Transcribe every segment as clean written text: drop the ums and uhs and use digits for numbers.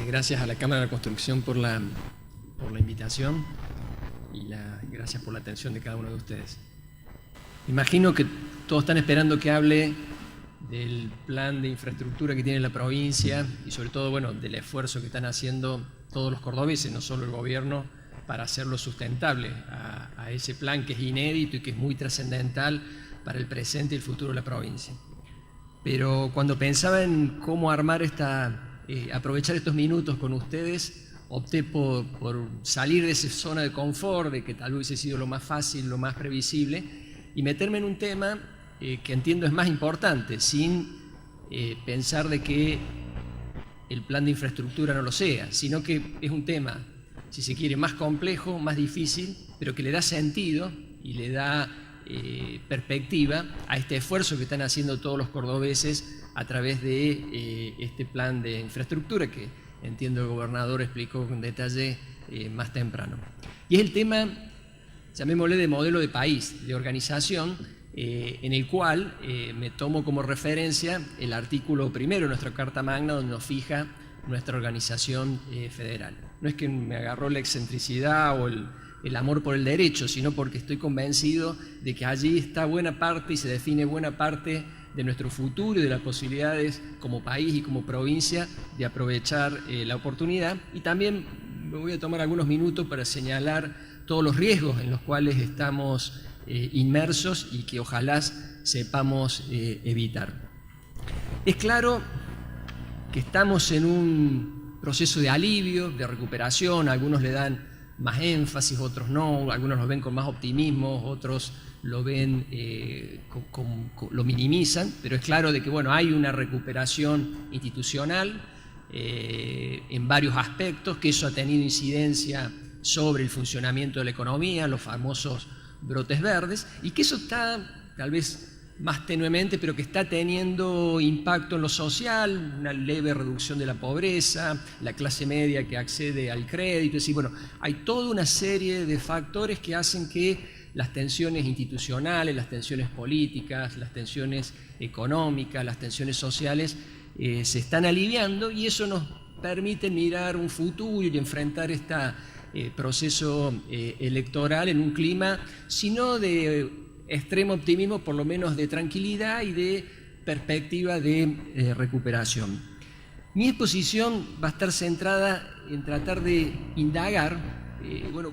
Gracias a la Cámara de la Construcción por la invitación y gracias por la atención de cada uno de ustedes. Imagino que todos están esperando que hable del plan de infraestructura que tiene la provincia y sobre todo, bueno, del esfuerzo que están haciendo todos los cordobeses, no solo el gobierno, para hacerlo sustentable a ese plan que es inédito y que es muy trascendental para el presente y el futuro de la provincia. Pero cuando pensaba en cómo armar aprovechar estos minutos con ustedes, opté por salir de esa zona de confort, de que tal vez hubiese sido lo más fácil, lo más previsible, y meterme en un tema que entiendo es más importante, sin pensar de que el plan de infraestructura no lo sea, sino que es un tema, si se quiere, más complejo, más difícil, pero que le da sentido y le da perspectiva a este esfuerzo que están haciendo todos los cordobeses a través de este plan de infraestructura que entiendo el gobernador explicó con detalle más temprano. Y es el tema, llamémosle, de modelo de país, de organización, en el cual me tomo como referencia el artículo primero de nuestra Carta Magna, donde nos fija nuestra organización federal. No es que me agarró la excentricidad o el amor por el derecho, sino porque estoy convencido de que allí está buena parte y se define buena parte de nuestro futuro y de las posibilidades como país y como provincia de aprovechar la oportunidad. Y también me voy a tomar algunos minutos para señalar todos los riesgos en los cuales estamos inmersos y que ojalá sepamos evitar. Es claro que estamos en un proceso de alivio, de recuperación. Algunos le dan más énfasis, otros no, algunos lo ven con más optimismo, otros lo ven, lo minimizan, pero es claro de que bueno, hay una recuperación institucional en varios aspectos, que eso ha tenido incidencia sobre el funcionamiento de la economía, los famosos brotes verdes, y que eso está tal vez más tenuemente, pero que está teniendo impacto en lo social, una leve reducción de la pobreza, la clase media que accede al crédito. Es decir, bueno, hay toda una serie de factores que hacen que las tensiones institucionales, las tensiones políticas, las tensiones económicas, las tensiones sociales se están aliviando, y eso nos permite mirar un futuro y enfrentar este proceso electoral en un clima, si no de extremo optimismo, por lo menos de tranquilidad y de perspectiva de recuperación. Mi exposición va a estar centrada en tratar de indagar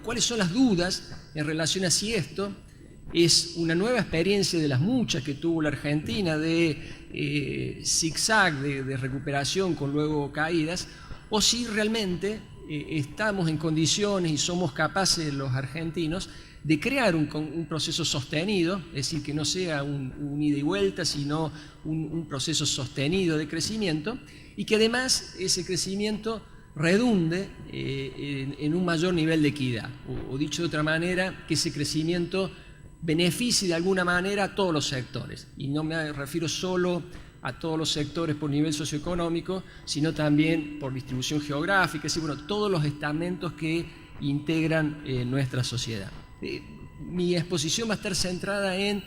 cuáles son las dudas en relación a si esto es una nueva experiencia de las muchas que tuvo la Argentina de zigzag, de recuperación con luego caídas, o si realmente estamos en condiciones y somos capaces los argentinos de crear un proceso sostenido, es decir, que no sea un ida y vuelta, sino un proceso sostenido de crecimiento, y que además ese crecimiento redunde en un mayor nivel de equidad, o dicho de otra manera, que ese crecimiento beneficie de alguna manera a todos los sectores, y no me refiero solo a todos los sectores por nivel socioeconómico, sino también por distribución geográfica, es decir, bueno, todos los estamentos que integran nuestra sociedad. Mi exposición va a estar centrada en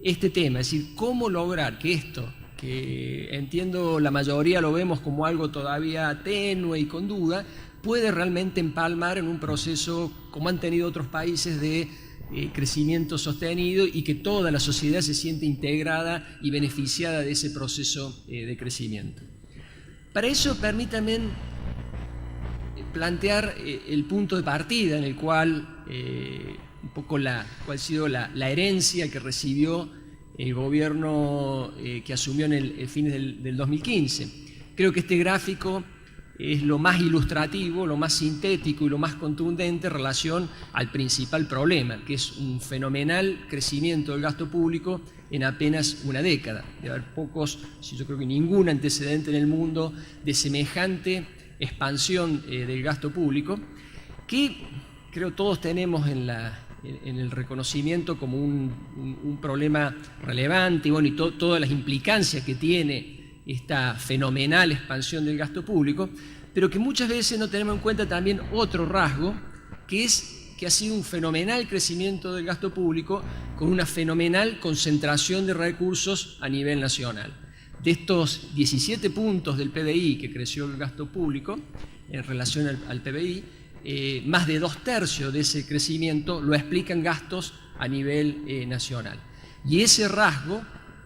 este tema, es decir, cómo lograr que esto, que entiendo la mayoría lo vemos como algo todavía tenue y con duda, puede realmente empalmar en un proceso como han tenido otros países de crecimiento sostenido, y que toda la sociedad se siente integrada y beneficiada de ese proceso de crecimiento. Para eso permítanme plantear el punto de partida en el cual un poco cuál ha sido la herencia que recibió el gobierno que asumió en el fines del 2015. Creo que este gráfico es lo más ilustrativo, lo más sintético y lo más contundente en relación al principal problema, que es un fenomenal crecimiento del gasto público en apenas una década. Debe haber pocos, si yo creo que ningún antecedente en el mundo de semejante expansión del gasto público, que creo todos tenemos en el reconocimiento como un problema relevante, y bueno, y todas las implicancias que tiene esta fenomenal expansión del gasto público, pero que muchas veces no tenemos en cuenta también otro rasgo, que es que ha sido un fenomenal crecimiento del gasto público con una fenomenal concentración de recursos a nivel nacional. De estos 17 puntos del PBI que creció el gasto público en relación al PBI, más de 2/3 de ese crecimiento lo explican gastos a nivel nacional. Y ese rasgo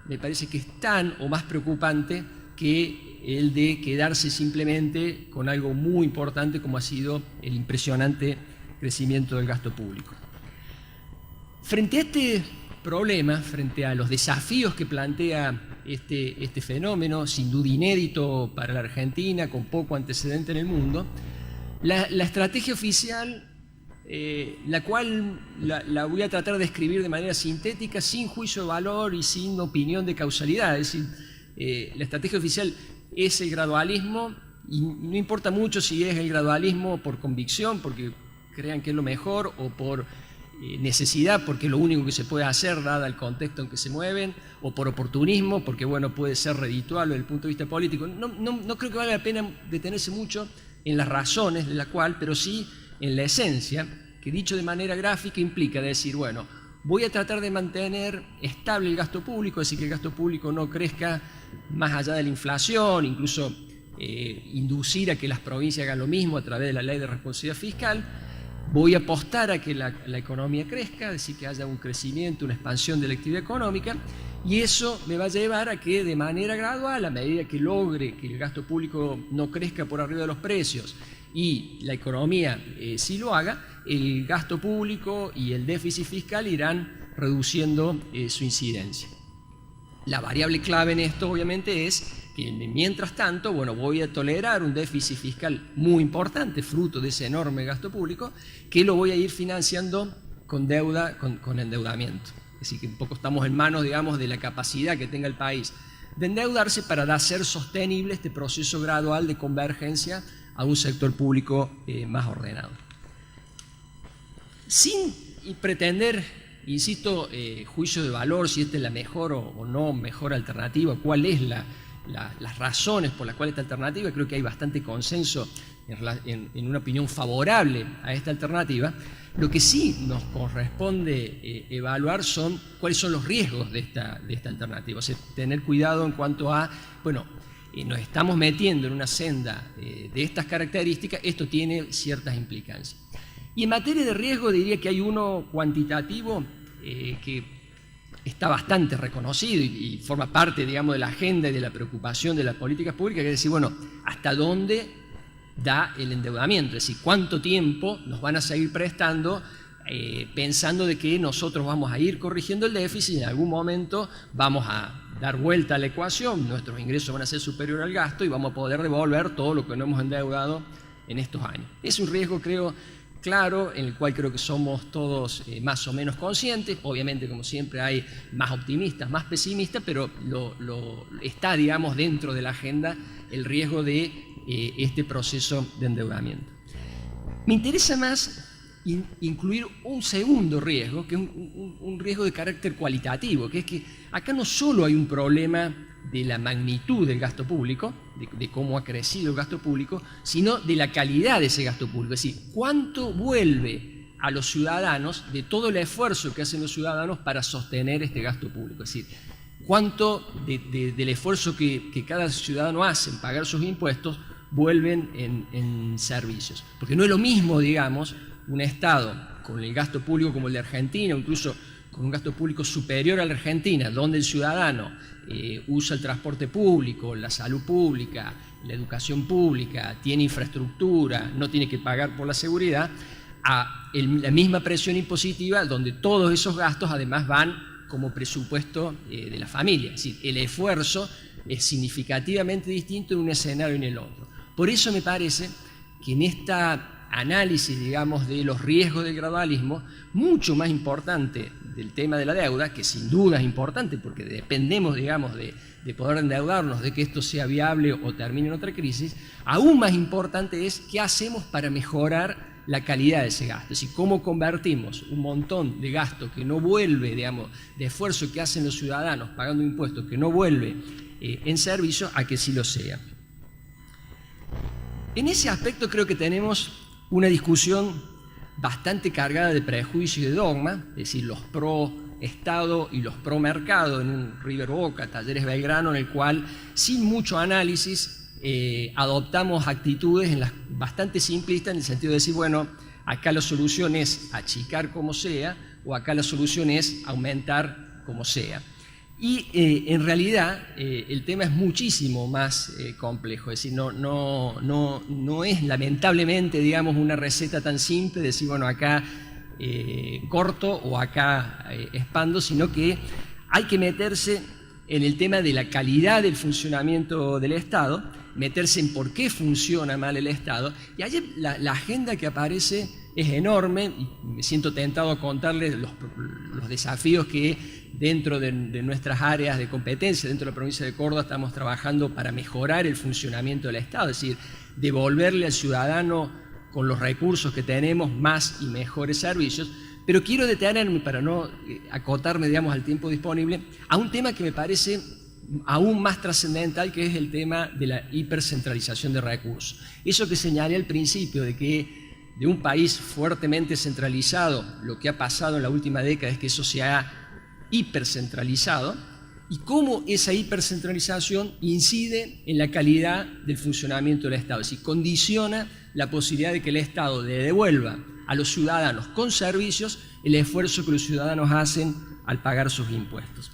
me parece que es tan o más preocupante que el de quedarse simplemente con algo muy importante como ha sido el impresionante crecimiento del gasto público. Frente a este problema, frente a los desafíos que plantea este fenómeno, sin duda inédito para la Argentina, con poco antecedente en el mundo, la estrategia oficial, la cual la voy a tratar de describir de manera sintética, sin juicio de valor y sin opinión de causalidad. Es decir, la estrategia oficial es el gradualismo, y no importa mucho si es el gradualismo por convicción, porque crean que es lo mejor, o por necesidad, porque es lo único que se puede hacer dada el contexto en que se mueven, o por oportunismo, porque bueno, puede ser redituable desde el punto de vista político. No creo que valga la pena detenerse mucho en las razones de la cual, pero sí en la esencia, que dicho de manera gráfica implica decir, bueno, voy a tratar de mantener estable el gasto público, es decir, que el gasto público no crezca más allá de la inflación, incluso inducir a que las provincias hagan lo mismo a través de la ley de responsabilidad fiscal. Voy a apostar a que la economía crezca, es decir, que haya un crecimiento, una expansión de la actividad económica, y eso me va a llevar a que de manera gradual, a medida que logre que el gasto público no crezca por arriba de los precios y la economía sí lo haga, el gasto público y el déficit fiscal irán reduciendo su incidencia. La variable clave en esto, obviamente, es que mientras tanto, bueno, voy a tolerar un déficit fiscal muy importante, fruto de ese enorme gasto público, que lo voy a ir financiando con deuda, con endeudamiento. Es decir, que un poco estamos en manos, digamos, de la capacidad que tenga el país de endeudarse para hacer sostenible este proceso gradual de convergencia a un sector público más ordenado. Sin pretender, insisto, juicio de valor, si esta es la mejor o no mejor alternativa, cuál es las razones por las cuales esta alternativa, creo que hay bastante consenso en una opinión favorable a esta alternativa. Lo que sí nos corresponde evaluar son cuáles son los riesgos de esta alternativa, o sea, tener cuidado en cuanto a, bueno, nos estamos metiendo en una senda de estas características, esto tiene ciertas implicancias. Y en materia de riesgo diría que hay uno cuantitativo que está bastante reconocido y forma parte, digamos, de la agenda y de la preocupación de las políticas públicas, que es decir, bueno, ¿hasta dónde da el endeudamiento? Es decir, ¿cuánto tiempo nos van a seguir prestando pensando de que nosotros vamos a ir corrigiendo el déficit y en algún momento vamos a dar vuelta a la ecuación, nuestros ingresos van a ser superiores al gasto y vamos a poder devolver todo lo que no hemos endeudado en estos años? Es un riesgo, creo, claro, en el cual creo que somos todos más o menos conscientes. Obviamente, como siempre, hay más optimistas, más pesimistas, pero está, digamos, dentro de la agenda el riesgo de este proceso de endeudamiento. Me interesa más incluir un segundo riesgo, que es un riesgo de carácter cualitativo, que es que acá no solo hay un problema de la magnitud del gasto público, de cómo ha crecido el gasto público, sino de la calidad de ese gasto público. Es decir, cuánto vuelve a los ciudadanos de todo el esfuerzo que hacen los ciudadanos para sostener este gasto público. Es decir, cuánto del esfuerzo que cada ciudadano hace en pagar sus impuestos vuelven en servicios. Porque no es lo mismo, digamos, un Estado con el gasto público como el de Argentina, o incluso con un gasto público superior a la Argentina, donde el ciudadano usa el transporte público, la salud pública, la educación pública, tiene infraestructura, no tiene que pagar por la seguridad, a la misma presión impositiva donde todos esos gastos además van como presupuesto de la familia. Es decir, el esfuerzo es significativamente distinto en un escenario y en el otro. Por eso me parece que en esta análisis, digamos, de los riesgos del gradualismo, mucho más importante del tema de la deuda, que sin duda es importante porque dependemos, digamos, de poder endeudarnos, de que esto sea viable o termine en otra crisis, aún más importante es qué hacemos para mejorar la calidad de ese gasto. Es decir, cómo convertimos un montón de gasto que no vuelve, digamos, de esfuerzo que hacen los ciudadanos pagando impuestos, que no vuelve en servicio, a que sí lo sea. En ese aspecto creo que tenemos una discusión bastante cargada de prejuicio y de dogma, es decir, los pro Estado y los pro mercado en un River Boca, Talleres Belgrano, en el cual sin mucho análisis adoptamos actitudes bastante simplistas, en el sentido de decir, bueno, acá la solución es achicar como sea, o acá la solución es aumentar como sea. Y en realidad el tema es muchísimo más complejo, es decir, no es lamentablemente, digamos, una receta tan simple de decir, bueno, acá corto o acá expando, sino que hay que meterse en el tema de la calidad del funcionamiento del Estado, meterse en por qué funciona mal el Estado, y allí la agenda que aparece es enorme, y me siento tentado a contarles los desafíos que dentro de nuestras áreas de competencia, dentro de la provincia de Córdoba, estamos trabajando para mejorar el funcionamiento del Estado, es decir, devolverle al ciudadano con los recursos que tenemos más y mejores servicios, pero quiero detenerme, para no acotarme, digamos, al tiempo disponible, a un tema que me parece aún más trascendental, que es el tema de la hipercentralización de recursos. Eso que señalé al principio, de que de un país fuertemente centralizado, lo que ha pasado en la última década es que eso se ha hipercentralizado, y cómo esa hipercentralización incide en la calidad del funcionamiento del Estado, es decir, condiciona la posibilidad de que el Estado le devuelva a los ciudadanos con servicios el esfuerzo que los ciudadanos hacen al pagar sus impuestos.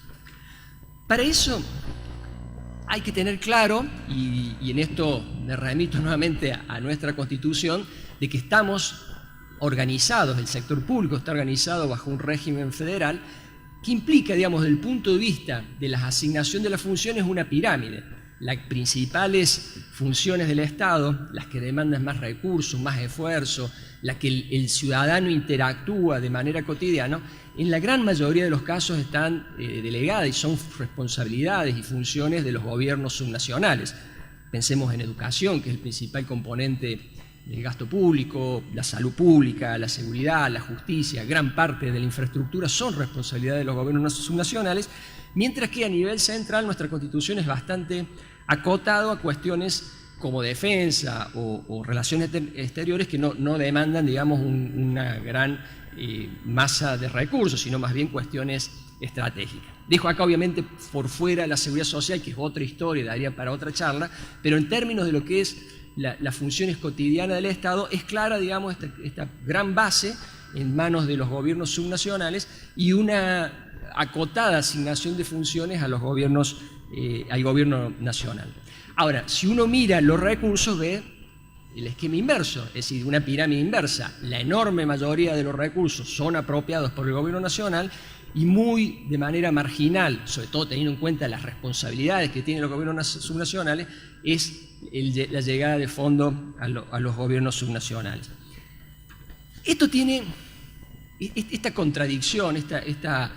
Para eso hay que tener claro, y en esto me remito nuevamente a nuestra Constitución, de que estamos organizados, el sector público está organizado bajo un régimen federal que implica, digamos, desde el punto de vista de la asignación de las funciones, una pirámide. Las principales funciones del Estado, las que demandan más recursos, más esfuerzo, las que el ciudadano interactúa de manera cotidiana, en la gran mayoría de los casos están delegadas y son responsabilidades y funciones de los gobiernos subnacionales. Pensemos en educación, que es el principal componente del gasto público, la salud pública, la seguridad, la justicia, gran parte de la infraestructura son responsabilidad de los gobiernos subnacionales, mientras que a nivel central nuestra Constitución es bastante acotado a cuestiones como defensa o relaciones exteriores que no demandan, digamos, una gran masa de recursos, sino más bien cuestiones estratégicas. Dejo acá obviamente por fuera la seguridad social, que es otra historia, daría para otra charla, pero en términos de lo que es las funciones cotidianas del Estado, es clara, digamos, esta gran base en manos de los gobiernos subnacionales y una acotada asignación de funciones a los gobiernos, al gobierno nacional. Ahora, si uno mira los recursos, ve el esquema inverso, es decir, una pirámide inversa. La enorme mayoría de los recursos son apropiados por el gobierno nacional y muy de manera marginal, sobre todo teniendo en cuenta las responsabilidades que tienen los gobiernos subnacionales, es la llegada de fondo a los gobiernos subnacionales. Esto tiene esta contradicción, esta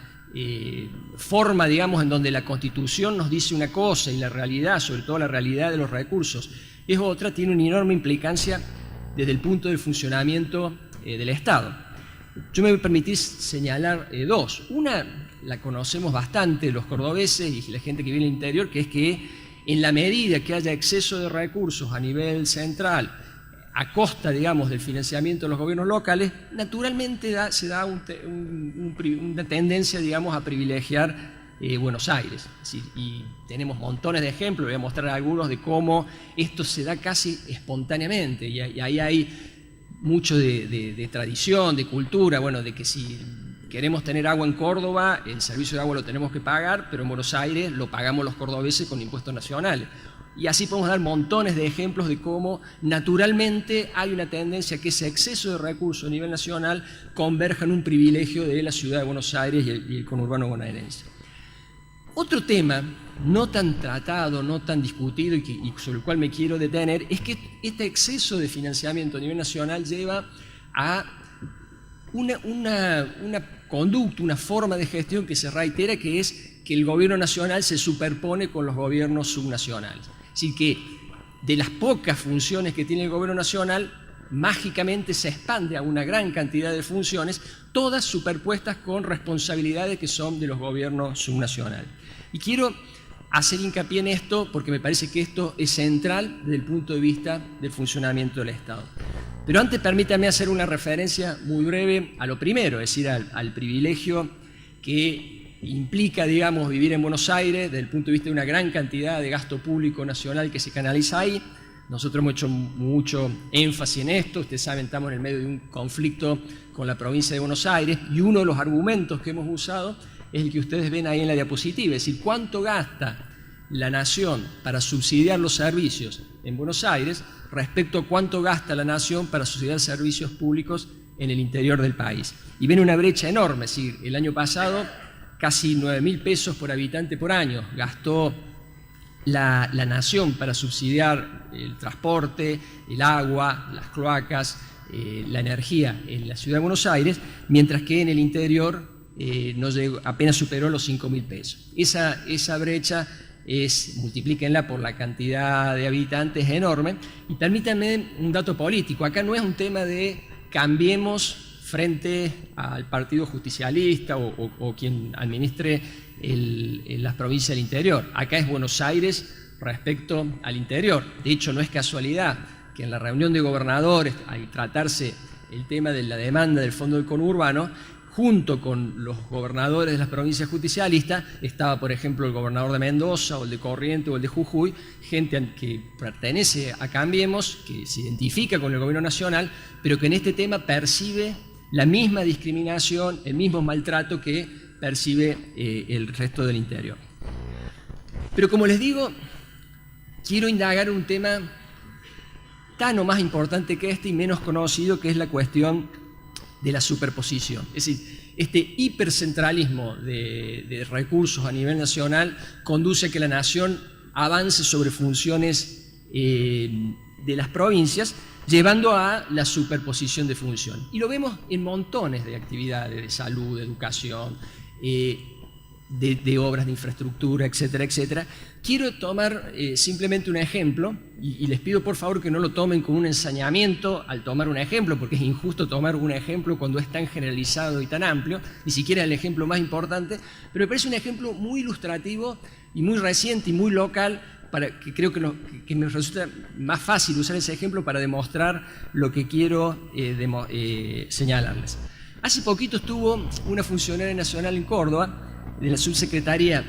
forma, digamos, en donde la Constitución nos dice una cosa y la realidad, sobre todo la realidad de los recursos, es otra, tiene una enorme implicancia desde el punto del funcionamiento del Estado. Yo me voy a permitir señalar dos. Una la conocemos bastante los cordobeses y la gente que vive en el interior, que es que en la medida que haya exceso de recursos a nivel central, a costa, digamos, del financiamiento de los gobiernos locales, naturalmente se da una tendencia, digamos, a privilegiar Buenos Aires. Es decir, y tenemos montones de ejemplos, voy a mostrar algunos de cómo esto se da casi espontáneamente, y ahí hay mucho de tradición, de cultura, bueno, de que si queremos tener agua en Córdoba, el servicio de agua lo tenemos que pagar, pero en Buenos Aires lo pagamos los cordobeses con impuestos nacionales. Y así podemos dar montones de ejemplos de cómo naturalmente hay una tendencia a que ese exceso de recursos a nivel nacional converja en un privilegio de la ciudad de Buenos Aires y el conurbano bonaerense. Otro tema no tan tratado, no tan discutido y sobre el cual me quiero detener, es que este exceso de financiamiento a nivel nacional lleva a una conducta, una forma de gestión que se reitera, que es que el gobierno nacional se superpone con los gobiernos subnacionales. Es decir, que de las pocas funciones que tiene el gobierno nacional, mágicamente se expande a una gran cantidad de funciones, todas superpuestas con responsabilidades que son de los gobiernos subnacionales. Y quiero hacer hincapié en esto porque me parece que esto es central desde el punto de vista del funcionamiento del Estado. Pero antes permítame hacer una referencia muy breve a lo primero, es decir, al privilegio que implica, digamos, vivir en Buenos Aires desde el punto de vista de una gran cantidad de gasto público nacional que se canaliza ahí. Nosotros hemos hecho mucho énfasis en esto. Ustedes saben, estamos en el medio de un conflicto con la provincia de Buenos Aires y uno de los argumentos que hemos usado es el que ustedes ven ahí en la diapositiva, es decir, cuánto gasta la nación para subsidiar los servicios en Buenos Aires respecto a cuánto gasta la nación para subsidiar servicios públicos en el interior del país. Y ven una brecha enorme, es decir, el año pasado casi 9.000 pesos por habitante por año gastó la nación para subsidiar el transporte, el agua, las cloacas, la energía en la ciudad de Buenos Aires, mientras que en el interior apenas superó los 5.000 pesos. Esa brecha multiplíquenla por la cantidad de habitantes, es enorme. Y permítanme un dato político. Acá no es un tema de cambiemos frente al partido justicialista o quien administre las provincias del interior. Acá es Buenos Aires respecto al interior. De hecho, no es casualidad que en la reunión de gobernadores, al tratarse el tema de la demanda del Fondo del Conurbano, junto con los gobernadores de las provincias justicialistas, estaba, por ejemplo, el gobernador de Mendoza, o el de Corrientes, o el de Jujuy, gente que pertenece a Cambiemos, que se identifica con el gobierno nacional, pero que en este tema percibe la misma discriminación, el mismo maltrato que percibe el resto del interior. Pero como les digo, quiero indagar un tema tan o más importante que este y menos conocido, que es la cuestión de la superposición. Es decir, este hipercentralismo de recursos a nivel nacional conduce a que la nación avance sobre funciones de las provincias, llevando a la superposición de funciones. Y lo vemos en montones de actividades de salud, de educación, de obras de infraestructura, etcétera, etcétera. Quiero tomar simplemente un ejemplo y les pido por favor que no lo tomen como un ensañamiento al tomar un ejemplo, porque es injusto tomar un ejemplo cuando es tan generalizado y tan amplio, ni siquiera el ejemplo más importante, pero me parece un ejemplo muy ilustrativo y muy reciente y muy local, que creo que me resulta más fácil usar ese ejemplo para demostrar lo que quiero señalarles. Hace poquito estuvo una funcionaria nacional en Córdoba, de la Subsecretaría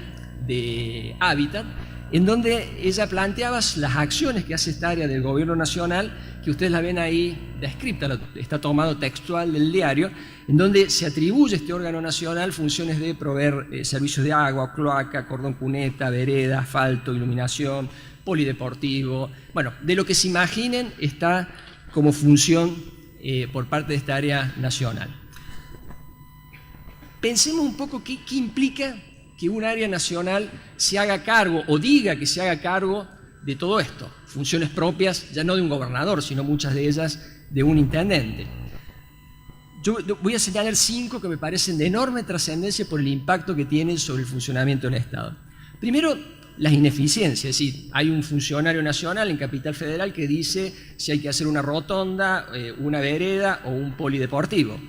de Hábitat, en donde ella planteaba las acciones que hace esta área del gobierno nacional, que ustedes la ven ahí descrita, está tomado textual del diario, en donde se atribuye a este órgano nacional funciones de proveer servicios de agua, cloaca, cordón cuneta, vereda, asfalto, iluminación, polideportivo. Bueno, de lo que se imaginen está como función por parte de esta área nacional. Pensemos un poco qué implica que un área nacional se haga cargo o diga que se haga cargo de todo esto. Funciones propias, ya no de un gobernador, sino muchas de ellas de un intendente. Yo voy a señalar 5 que me parecen de enorme trascendencia por el impacto que tienen sobre el funcionamiento del Estado. Primero, las ineficiencias, es decir, hay un funcionario nacional en Capital Federal que dice si hay que hacer una rotonda, una vereda o un polideportivo.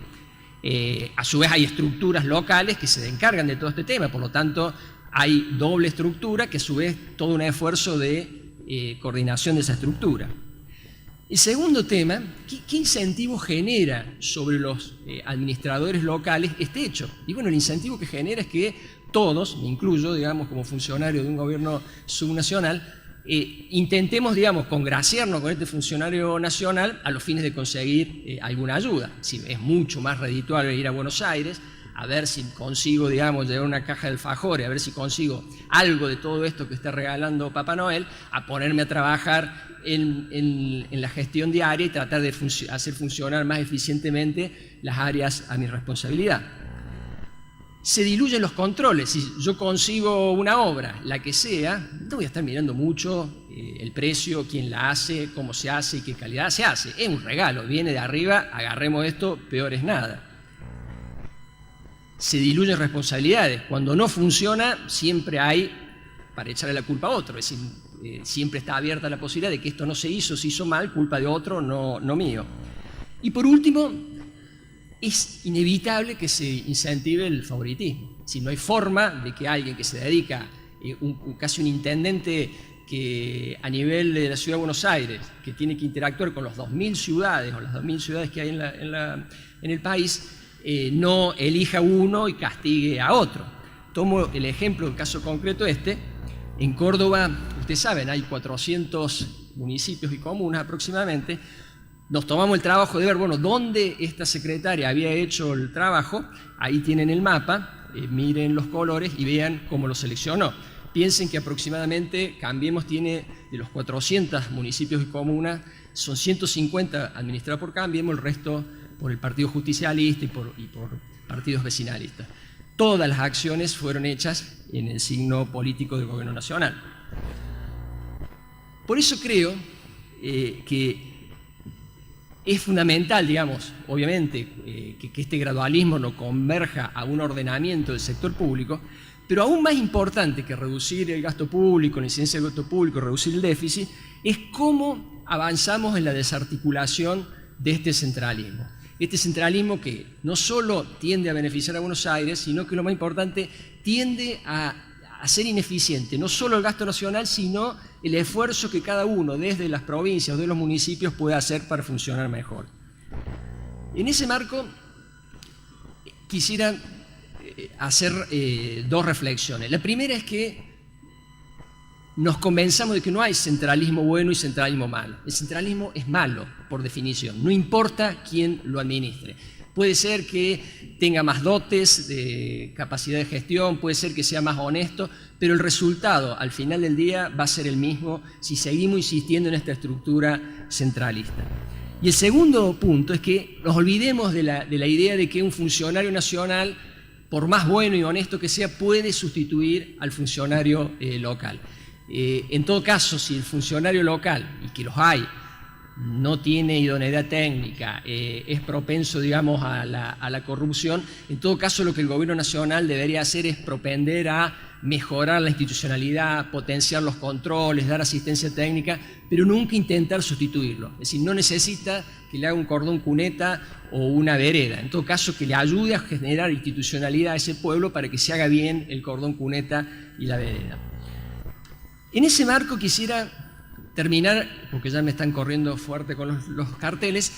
A su vez hay estructuras locales que se encargan de todo este tema, por lo tanto hay doble estructura que a su vez todo un esfuerzo de coordinación de esa estructura. El segundo tema, ¿qué incentivo genera sobre los administradores locales este hecho? Y bueno, el incentivo que genera es que todos, me incluyo, digamos, como funcionario de un gobierno subnacional, intentemos, digamos, congraciarnos con este funcionario nacional a los fines de conseguir alguna ayuda. Sí, es mucho más redituable ir a Buenos Aires a ver si consigo, digamos, llevar una caja de alfajores, a ver si consigo algo de todo esto que está regalando Papá Noel, a ponerme a trabajar en la gestión diaria y tratar de hacer funcionar más eficientemente las áreas a mi responsabilidad. Se diluyen los controles. Si yo consigo una obra, la que sea, no voy a estar mirando mucho el precio, quién la hace, cómo se hace y qué calidad se hace. Es un regalo, viene de arriba, agarremos esto, peor es nada. Se diluyen responsabilidades. Cuando no funciona, siempre hay para echarle la culpa a otro. Es decir, siempre está abierta la posibilidad de que esto no se hizo mal, culpa de otro, no mío. Y por último, es inevitable que se incentive el favoritismo. Si no hay forma de que alguien que se dedica, casi un intendente que a nivel de la Ciudad de Buenos Aires, que tiene que interactuar con los 2.000 ciudades o las 2.000 ciudades que hay en el país, no elija uno y castigue a otro. Tomo el ejemplo, el caso concreto en Córdoba, ustedes saben, hay 400 municipios y comunas aproximadamente. Nos tomamos el trabajo de ver, bueno, dónde esta secretaria había hecho el trabajo. Ahí tienen el mapa, miren los colores y vean cómo lo seleccionó. Piensen que aproximadamente Cambiemos tiene, de los 400 municipios y comunas, son 150 administrados por Cambiemos, el resto por el Partido Justicialista y por partidos vecinalistas. Todas las acciones fueron hechas en el signo político del Gobierno Nacional. Por eso creo que es fundamental, digamos, obviamente, que este gradualismo no converja a un ordenamiento del sector público, pero aún más importante que reducir el gasto público, la incidencia del gasto público, reducir el déficit, es cómo avanzamos en la desarticulación de este centralismo. Este centralismo que no solo tiende a beneficiar a Buenos Aires, sino que lo más importante, tiende a ser ineficiente, no solo el gasto nacional, sino el esfuerzo que cada uno, desde las provincias o de los municipios, puede hacer para funcionar mejor. En ese marco, quisiera hacer dos reflexiones. La primera es que nos convenzamos de que no hay centralismo bueno y centralismo malo. El centralismo es malo, por definición, no importa quién lo administre. Puede ser que tenga más dotes de capacidad de gestión, puede ser que sea más honesto, pero el resultado al final del día va a ser el mismo si seguimos insistiendo en esta estructura centralista. Y el segundo punto es que nos olvidemos de la idea de que un funcionario nacional, por más bueno y honesto que sea, puede sustituir al funcionario local. En todo caso, si el funcionario local, y que los hay, no tiene idoneidad técnica, es propenso, digamos, a la corrupción, en todo caso lo que el Gobierno Nacional debería hacer es propender a mejorar la institucionalidad, potenciar los controles, dar asistencia técnica, pero nunca intentar sustituirlo. Es decir, no necesita que le haga un cordón cuneta o una vereda. En todo caso, que le ayude a generar institucionalidad a ese pueblo para que se haga bien el cordón cuneta y la vereda. En ese marco quisiera terminar, porque ya me están corriendo fuerte con los carteles,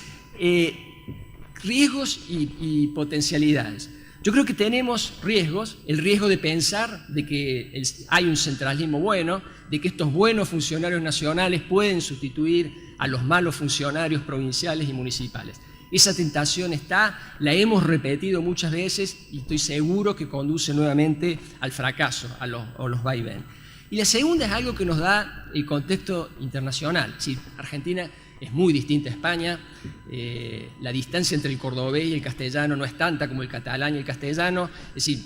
riesgos y potencialidades. Yo creo que tenemos riesgos, el riesgo de pensar de que hay un centralismo bueno, de que estos buenos funcionarios nacionales pueden sustituir a los malos funcionarios provinciales y municipales. Esa tentación está, la hemos repetido muchas veces y estoy seguro que conduce nuevamente al fracaso, a los vaivenes. Y la segunda es algo que nos da el contexto internacional. Sí, Argentina es muy distinta a España, la distancia entre el cordobés y el castellano no es tanta como el catalán y el castellano, es decir,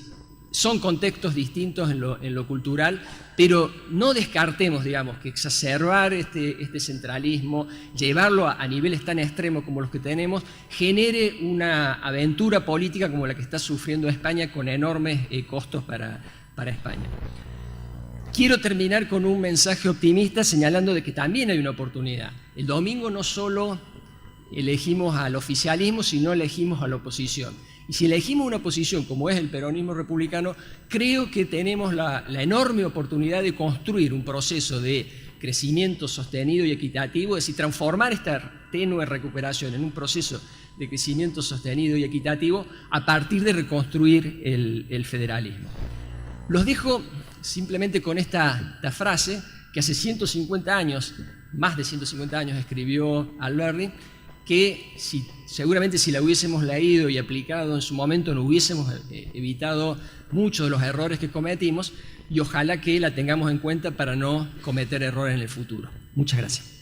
son contextos distintos en lo cultural, pero no descartemos, digamos, que exacerbar este centralismo, llevarlo a niveles tan extremos como los que tenemos, genere una aventura política como la que está sufriendo España con enormes costos para España. Quiero terminar con un mensaje optimista señalando de que también hay una oportunidad. El domingo no solo elegimos al oficialismo, sino elegimos a la oposición. Y si elegimos una oposición como es el peronismo republicano, creo que tenemos la enorme oportunidad de construir un proceso de crecimiento sostenido y equitativo, es decir, transformar esta tenue recuperación en un proceso de crecimiento sostenido y equitativo a partir de reconstruir el federalismo. Los dejo simplemente con esta frase que hace 150 años, más de 150 años, escribió Alberdi, que seguramente si la hubiésemos leído y aplicado en su momento nos hubiésemos evitado muchos de los errores que cometimos y ojalá que la tengamos en cuenta para no cometer errores en el futuro. Muchas gracias.